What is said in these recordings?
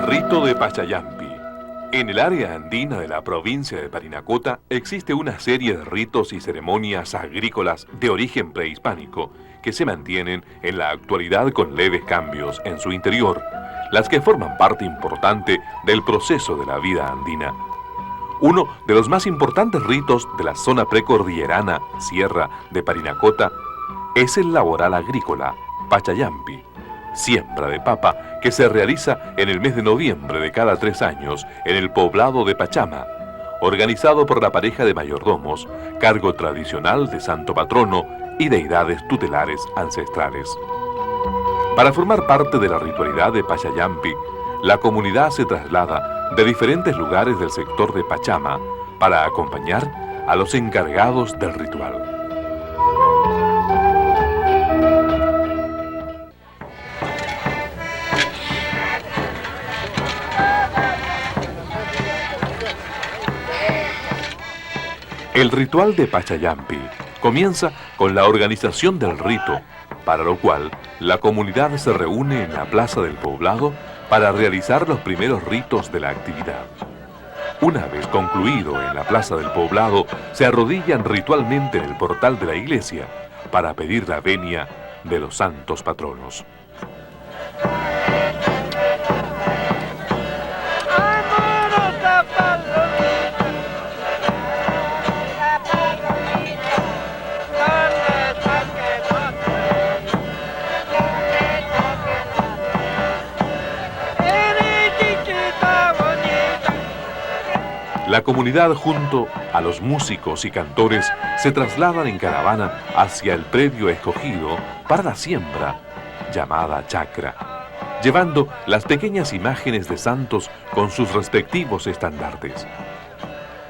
Rito de Pachayampi. En el área andina de la provincia de Parinacota existe una serie de ritos y ceremonias agrícolas de origen prehispánico que se mantienen en la actualidad con leves cambios en su interior, las que forman parte importante del proceso de la vida andina. Uno de los más importantes ritos de la zona precordillerana, Sierra de Parinacota, es el laboral agrícola, Pachayampi, siembra de papa que se realiza en el mes de noviembre de cada 3 años en el poblado de Pachama, organizado por la pareja de mayordomos, cargo tradicional de santo patrono y deidades tutelares ancestrales. Para formar parte de la ritualidad de Pachayampi, la comunidad se traslada de diferentes lugares del sector de Pachama para acompañar a los encargados del ritual. El ritual de Pachayampi comienza con la organización del rito, para lo cual la comunidad se reúne en la plaza del poblado para realizar los primeros ritos de la actividad. Una vez concluido en la plaza del poblado, se arrodillan ritualmente en el portal de la iglesia para pedir la venia de los santos patronos. La comunidad junto a los músicos y cantores se trasladan en caravana hacia el predio escogido para la siembra, llamada chacra, llevando las pequeñas imágenes de santos con sus respectivos estandartes.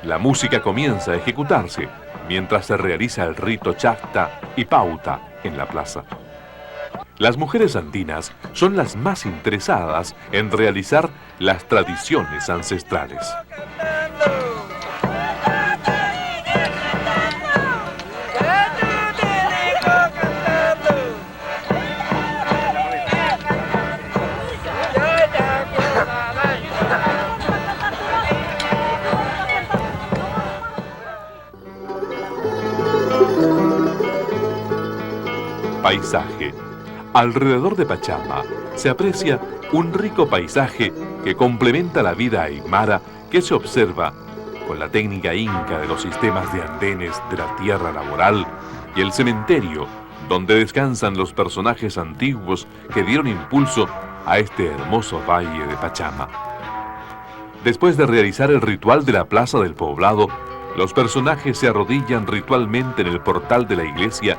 La música comienza a ejecutarse mientras se realiza el rito chacta y pauta en la plaza. Las mujeres andinas son las más interesadas en realizar las tradiciones ancestrales. Paisaje. Alrededor de Pachama se aprecia un rico paisaje que complementa la vida aymara que se observa con la técnica inca de los sistemas de andenes de la tierra laboral y el cementerio donde descansan los personajes antiguos que dieron impulso a este hermoso valle de Pachama. Después de realizar el ritual de la plaza del poblado, los personajes se arrodillan ritualmente en el portal de la iglesia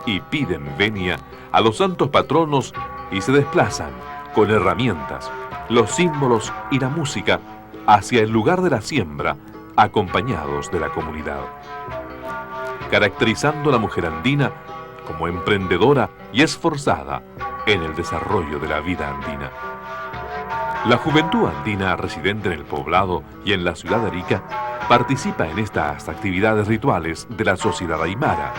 y piden venia a los santos patronos y se desplazan con herramientas, los símbolos y la música hacia el lugar de la siembra, acompañados de la comunidad, caracterizando a la mujer andina como emprendedora y esforzada en el desarrollo de la vida andina. La juventud andina residente en el poblado y en la ciudad de Arica participa en estas actividades rituales de la sociedad aymara.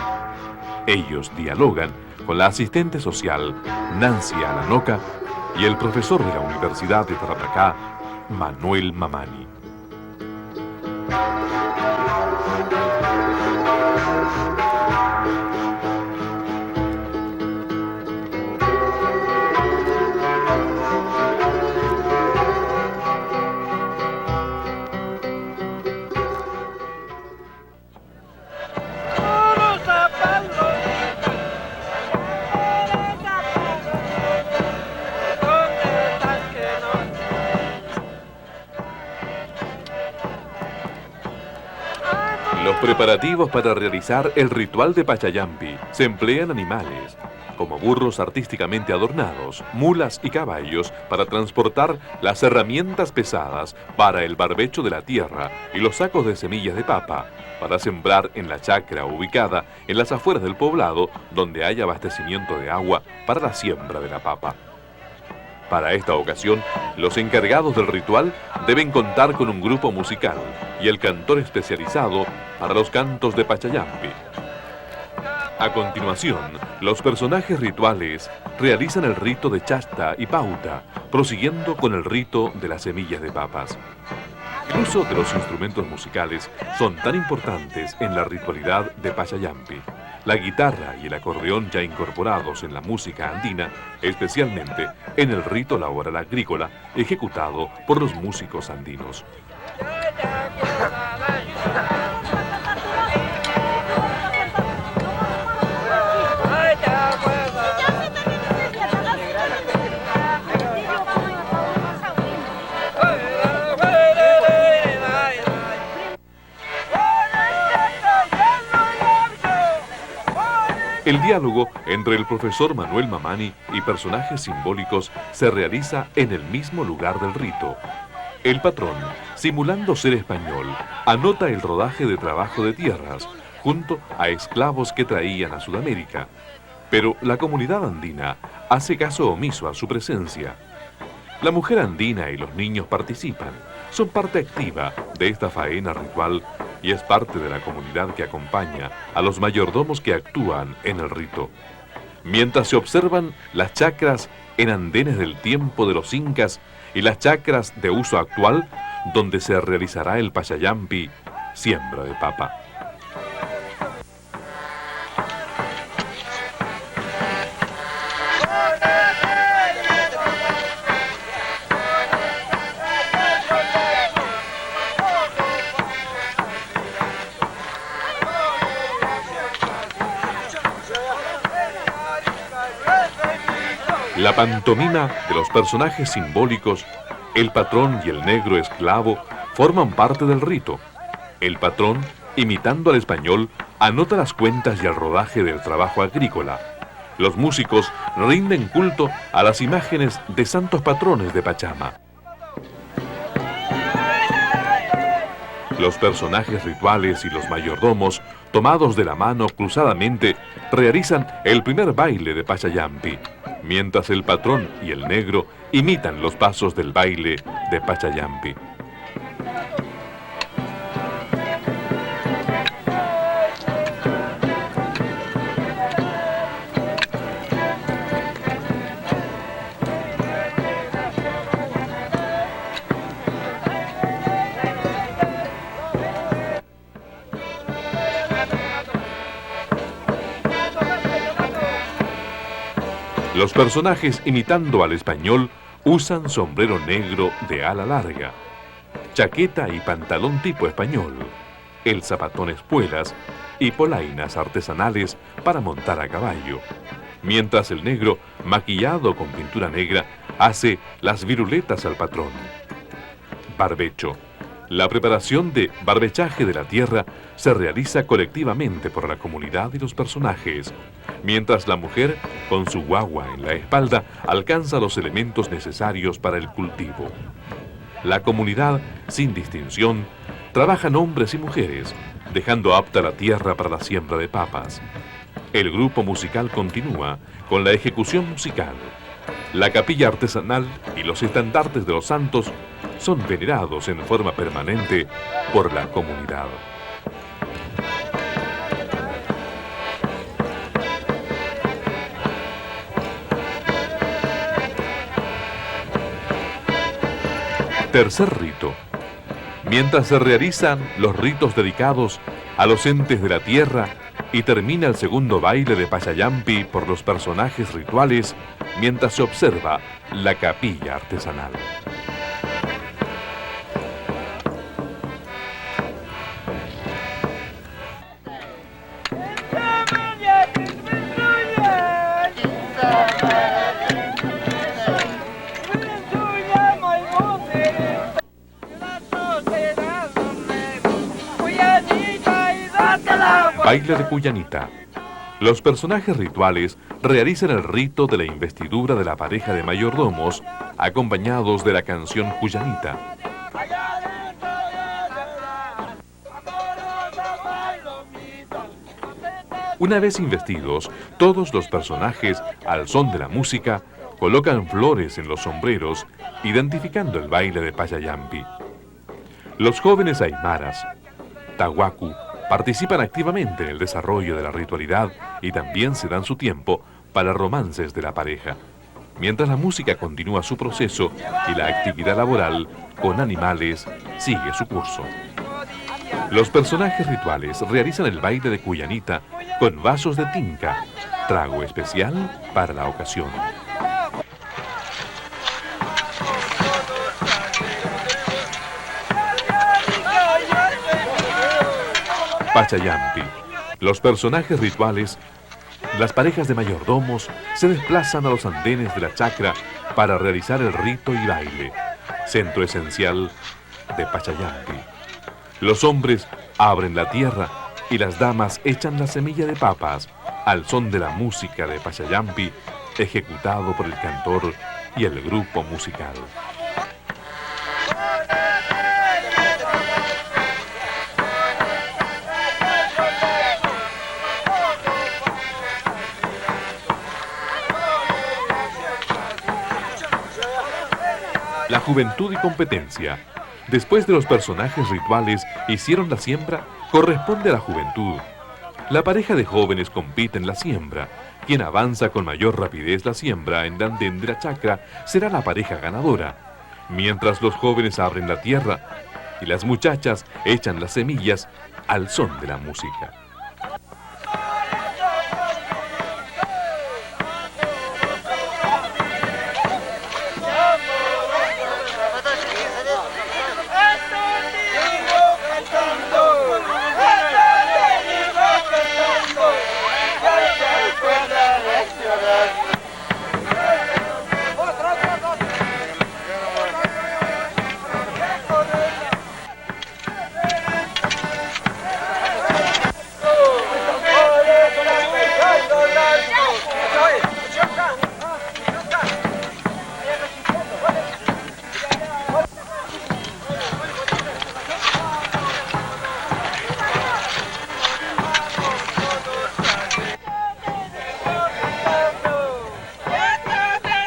Ellos dialogan con la asistente social Nancy Alanoca y el profesor de la Universidad de Tarapacá, Manuel Mamani. Los preparativos para realizar el ritual de Pachayampi se emplean animales, como burros artísticamente adornados, mulas y caballos para transportar las herramientas pesadas para el barbecho de la tierra y los sacos de semillas de papa para sembrar en la chacra ubicada en las afueras del poblado donde hay abastecimiento de agua para la siembra de la papa. Para esta ocasión, los encargados del ritual deben contar con un grupo musical y el cantor especializado para los cantos de Pachayampi. A continuación, los personajes rituales realizan el rito de chasta y pauta, prosiguiendo con el rito de las semillas de papas. El uso de los instrumentos musicales son tan importantes en la ritualidad de Pachayampi. La guitarra y el acordeón ya incorporados en la música andina, especialmente en el rito laboral agrícola ejecutado por los músicos andinos. El diálogo entre el profesor Manuel Mamani y personajes simbólicos se realiza en el mismo lugar del rito. El patrón, simulando ser español, anota el rodaje de trabajo de tierras junto a esclavos que traían a Sudamérica. Pero la comunidad andina hace caso omiso a su presencia. La mujer andina y los niños participan, son parte activa de esta faena ritual y es parte de la comunidad que acompaña a los mayordomos que actúan en el rito. Mientras se observan las chacras en andenes del tiempo de los incas y las chacras de uso actual, donde se realizará el Pachayampi, siembra de papa. La pantomima de los personajes simbólicos, el patrón y el negro esclavo, forman parte del rito. El patrón, imitando al español, anota las cuentas y el rodaje del trabajo agrícola. Los músicos rinden culto a las imágenes de santos patrones de Pachama. Los personajes rituales y los mayordomos, tomados de la mano cruzadamente, realizan el primer baile de Pachayampi, mientras el patrón y el negro imitan los pasos del baile de Pachayampi. Los personajes, imitando al español, usan sombrero negro de ala larga, chaqueta y pantalón tipo español, el zapatón espuelas y polainas artesanales para montar a caballo, mientras el negro, maquillado con pintura negra, hace las viruletas al patrón. Barbecho. La preparación de barbechaje de la tierra se realiza colectivamente por la comunidad y los personajes, mientras la mujer, con su guagua en la espalda, alcanza los elementos necesarios para el cultivo. La comunidad, sin distinción, trabajan hombres y mujeres, dejando apta la tierra para la siembra de papas. El grupo musical continúa con la ejecución musical. La capilla artesanal y los estandartes de los santos son venerados en forma permanente por la comunidad. Tercer rito. Mientras se realizan los ritos dedicados a los entes de la tierra y termina el segundo baile de Pachayampi por los personajes rituales, mientras se observa la capilla artesanal. Baile de Cuyanita. Los personajes rituales realizan el rito de la investidura de la pareja de mayordomos, acompañados de la canción Cuyanita. Una vez investidos, todos los personajes, al son de la música, colocan flores en los sombreros, identificando el baile de Pachayampi. Los jóvenes aymaras, Tahuacu, participan activamente en el desarrollo de la ritualidad y también se dan su tiempo para romances de la pareja, mientras la música continúa su proceso y la actividad laboral con animales sigue su curso. Los personajes rituales realizan el baile de Cuyanita con vasos de tinca, trago especial para la ocasión. Pachayampi. Los personajes rituales, las parejas de mayordomos, se desplazan a los andenes de la chacra para realizar el rito y baile, centro esencial de Pachayampi. Los hombres abren la tierra y las damas echan la semilla de papas al son de la música de Pachayampi, ejecutado por el cantor y el grupo musical. La juventud y competencia. Después de los personajes rituales hicieron la siembra, corresponde a la juventud. La pareja de jóvenes compite en la siembra. Quien avanza con mayor rapidez la siembra en el andén de la chacra será la pareja ganadora. Mientras los jóvenes abren la tierra y las muchachas echan las semillas al son de la música.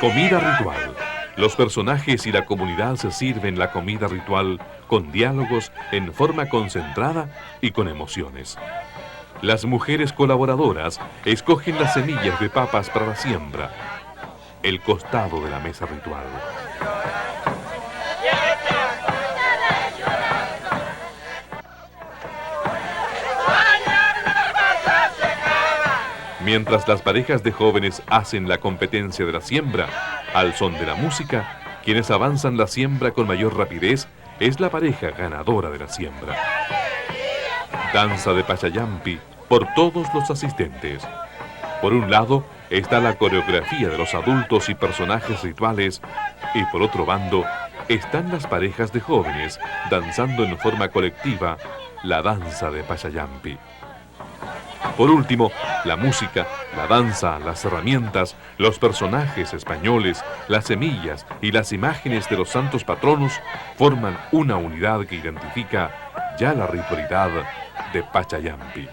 Comida ritual. Los personajes y la comunidad se sirven la comida ritual con diálogos en forma concentrada y con emociones. Las mujeres colaboradoras escogen las semillas de papas para la siembra, el costado de la mesa ritual. Mientras las parejas de jóvenes hacen la competencia de la siembra, al son de la música, quienes avanzan la siembra con mayor rapidez es la pareja ganadora de la siembra. Danza de Pachayampi por todos los asistentes. Por un lado está la coreografía de los adultos y personajes rituales, y por otro bando están las parejas de jóvenes danzando en forma colectiva la danza de Pachayampi. Por último, la música, la danza, las herramientas, los personajes españoles, las semillas y las imágenes de los santos patronos forman una unidad que identifica ya la ritualidad de Pachayampi.